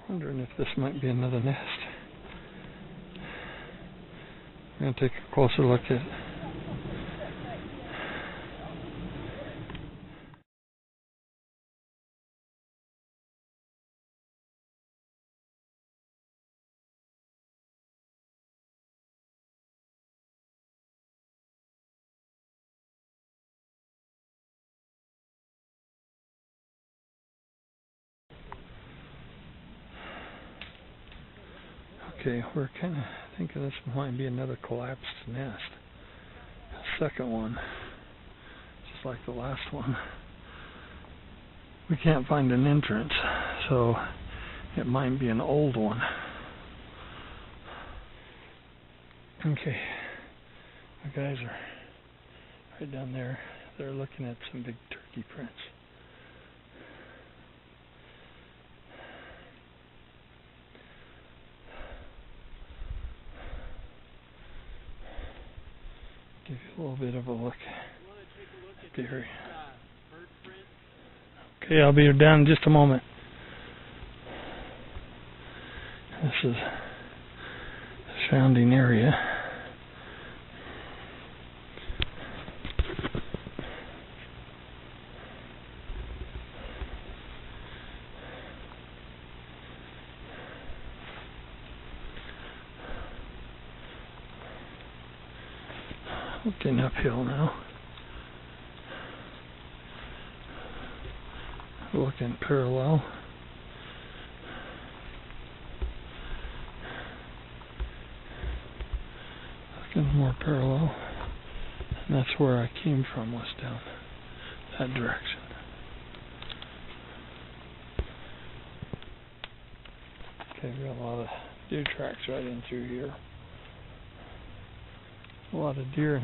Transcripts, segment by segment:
Wondering if this might be another nest. I'm going to take a closer look at it. Okay, we're kind of thinking this might be another collapsed nest. Second one, just like the last one. We can't find an entrance, so it might be an old one. Okay, the guys are right down there. They're looking at some big turkey prints. Give you a little bit of a look at the area. Okay, I'll be down in just a moment. This is the surrounding area. Looking uphill now. Looking parallel. Looking more parallel. And that's where I came from, was down that direction. Okay, we got a lot of deer tracks right in through here. A lot of deer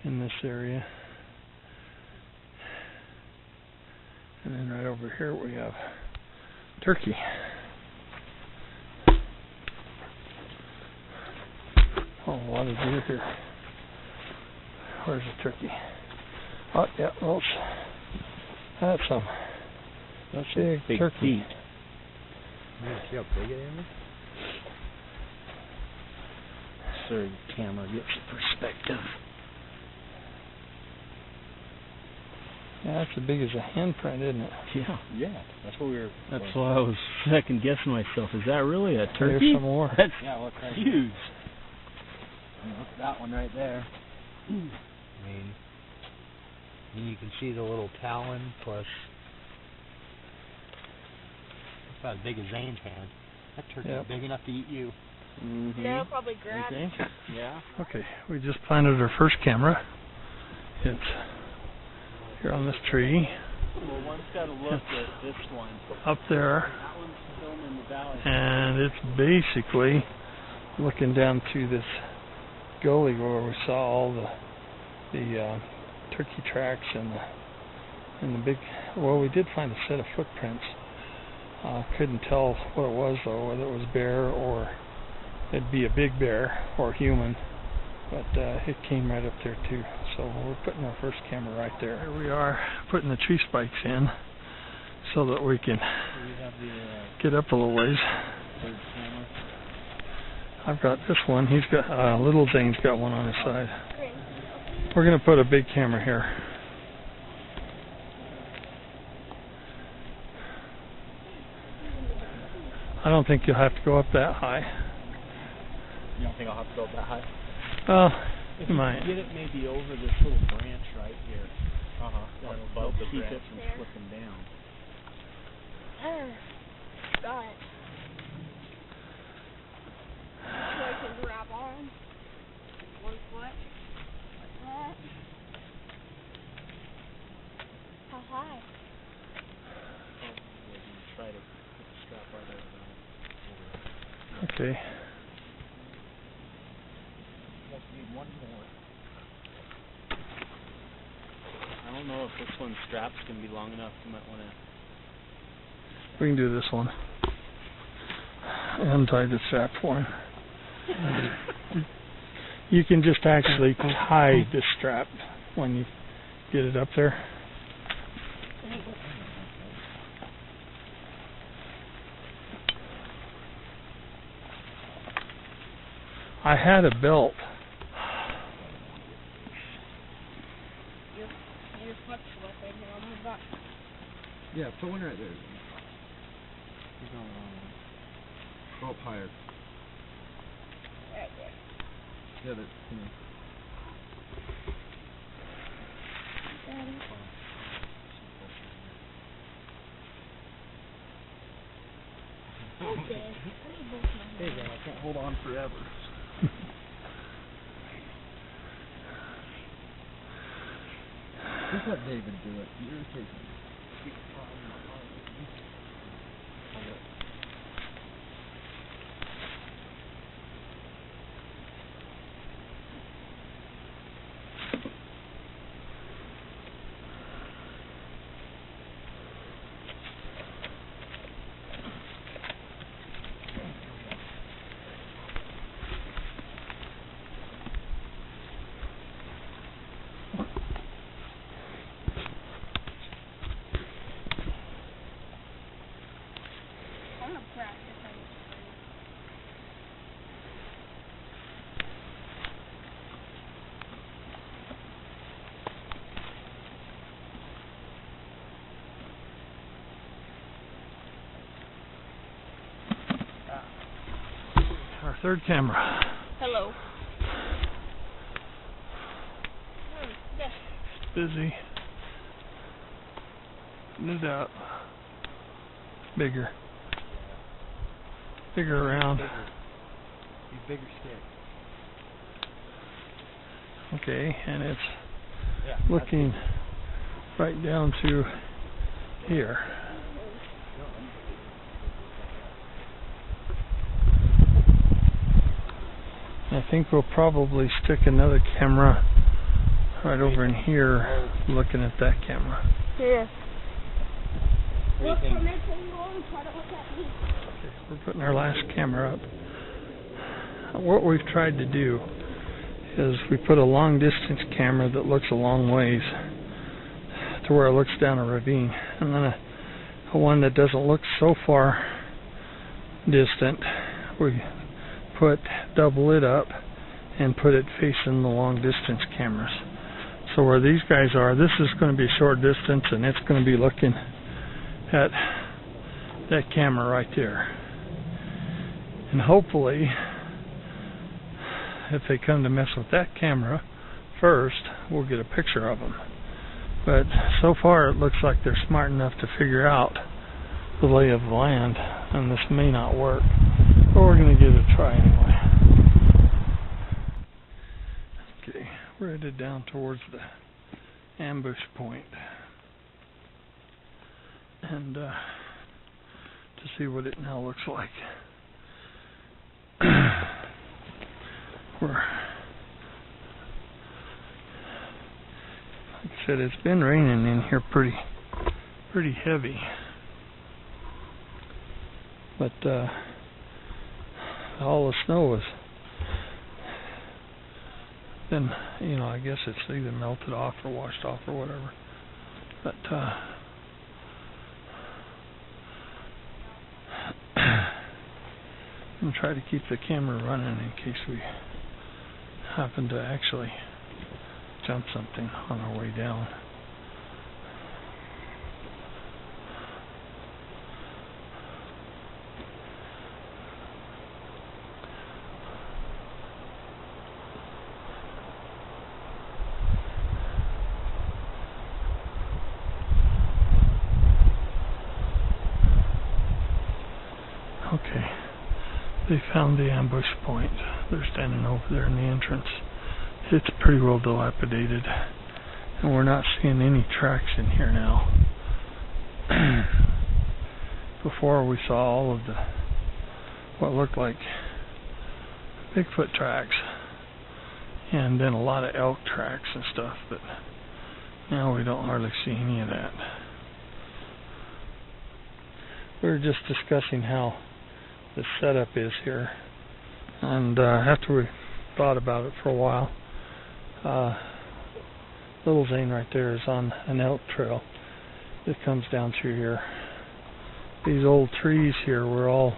in this area. And then right over here we have turkey. Oh, a lot of deer here. Where's the turkey? Oh, yeah, well, that's some. That's a big turkey. You see how big it is? So the camera gets perspective. Yeah, that's as big as a handprint, isn't it? Yeah. That's what we were. That's why I was second guessing myself. Is that really a turkey? There's some more. That's look right huge. Look at that one right there. I mean, you can see the little talon plus. It's about as big as Zane's hand. That turkey's big enough to eat you. Mm-hmm. They'll probably grab it. Yeah. Okay, we just planted our first camera. It's here on this tree. Well, one's got to look at this one. Up there. That one's filming in the valley. And it's basically looking down through this gully where we saw all the turkey tracks and the big. Well, we did find a set of footprints. Couldn't tell what it was though, whether it was bear or it'd be a big bear or human, but it came right up there too. So we're putting our first camera right there. Here we are putting the tree spikes in so that we can get up a little ways. I've got this one. He's got little Zane's got one on his side. We're gonna put a big camera here. I don't think you'll have to go up that high. You don't think I'll have to go up that high? Well, if you might. Get it maybe over this little branch right here. That'll above the branch it from slipping down. Got it. So I can grab on 1 foot like that. How high? Try to put the strap right over that. Okay. Just need one more. I don't know if this one's strap's gonna be long enough. You might want to. We can do this one. Untie the strap for him. You can just actually tie the strap when you get it up there. I had a belt. Your foot's slipping here. I'm gonna back. Yeah, put one right there. He's on the wrong one. Go up higher. Right there. Yeah, that's, Okay. Hey, man, I can't hold on forever. Just let David do it. You're irritating me. I'm gonna practice on this Our third camera. Hello. Yes. Busy. No doubt. Bigger. Bigger around. These bigger sticks. Okay, and it's Yeah. looking right down to here. I think we'll probably stick another camera right over in here looking at that camera. Here. What do you think? Try to look at me. Okay, we're putting our last camera up. What we've tried to do is we put a long distance camera that looks a long ways to where it looks down a ravine, and then a one that doesn't look so far distant. We double it up and put it facing the long distance cameras. So where these guys are, this is going to be short distance, and it's going to be looking at that camera right there. And hopefully, if they come to mess with that camera first, we'll get a picture of them. But so far it looks like they're smart enough to figure out the lay of the land, and this may not work, but we're going to give it a try anyway. Okay, we're headed down towards the ambush point, and to see what it now looks like. Like I said, it's been raining in here pretty heavy, but all the snow has been, I guess it's either melted off or washed off or whatever, but I'm trying to keep the camera running in case we happen to actually jump something on our way down. Okay. They found the ambush point. They're standing over there in the entrance. It's pretty well dilapidated, and we're not seeing any tracks in here now. Before we saw all of what looked like Bigfoot tracks, and then a lot of elk tracks and stuff, but now we don't hardly see any of that. We were just discussing how the setup is here, and after we thought about it for a while, Little Zane right there is on an elk trail that comes down through here. These old trees here were all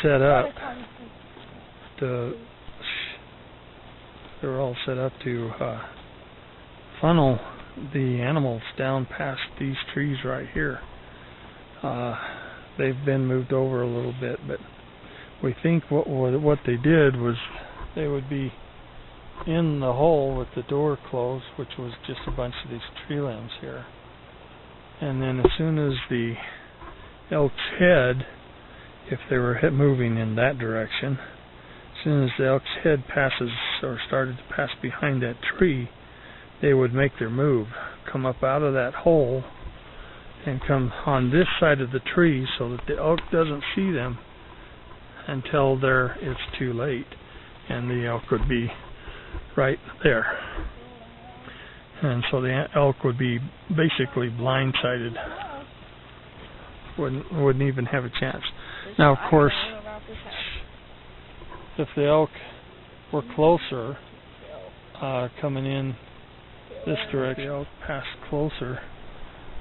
set up to They're all set up to funnel the animals down past these trees right here. They've been moved over a little bit, but we think what they did was they would be in the hole with the door closed, which was just a bunch of these tree limbs here. And then as soon as the elk's head, if they were moving in that direction, as soon as the elk's head passes or started to pass behind that tree, they would make their move, come up out of that hole and come on this side of the tree so that the elk doesn't see them until it's too late, and the elk would be right there. And so the elk would be basically blindsided, wouldn't even have a chance. Now, of course, if the elk were closer, coming in this direction, the elk passed closer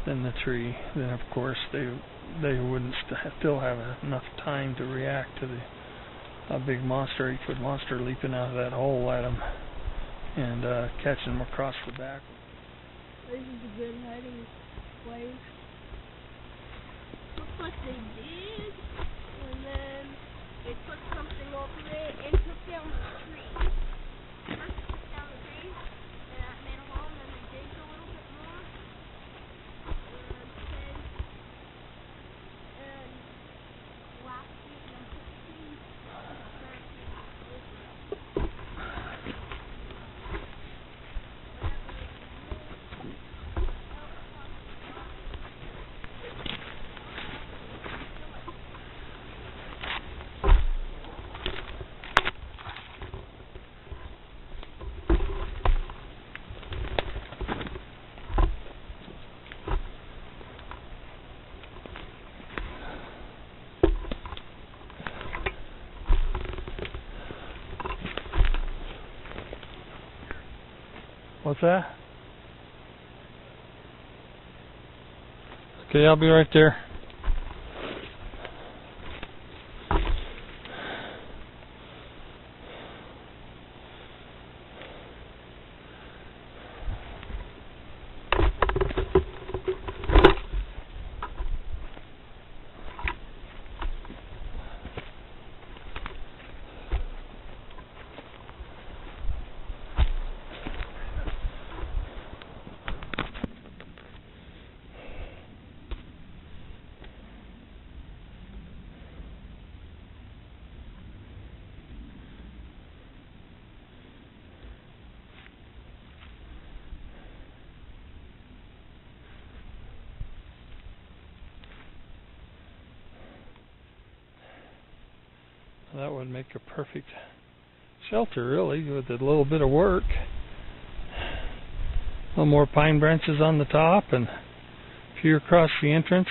than the tree, then of course they wouldn't still have enough time to react to a big monster, 8-foot monster leaping out of that hole at them and catching them across the back. This is a good hiding place. Looks like they did, and then they put something over it and took down the tree. First they took down the tree, and that made a hole, and then they digged a little bit more, and last week, and then put the tree. What's that? Okay, I'll be right there. That would make a perfect shelter, really, with a little bit of work. A little more pine branches on the top and a few across the entrance.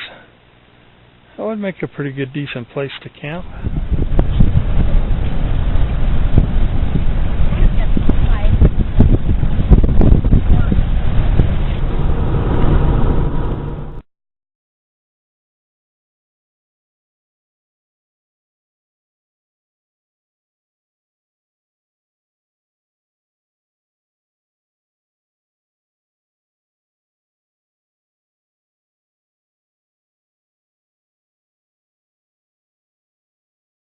That would make a pretty good, decent place to camp.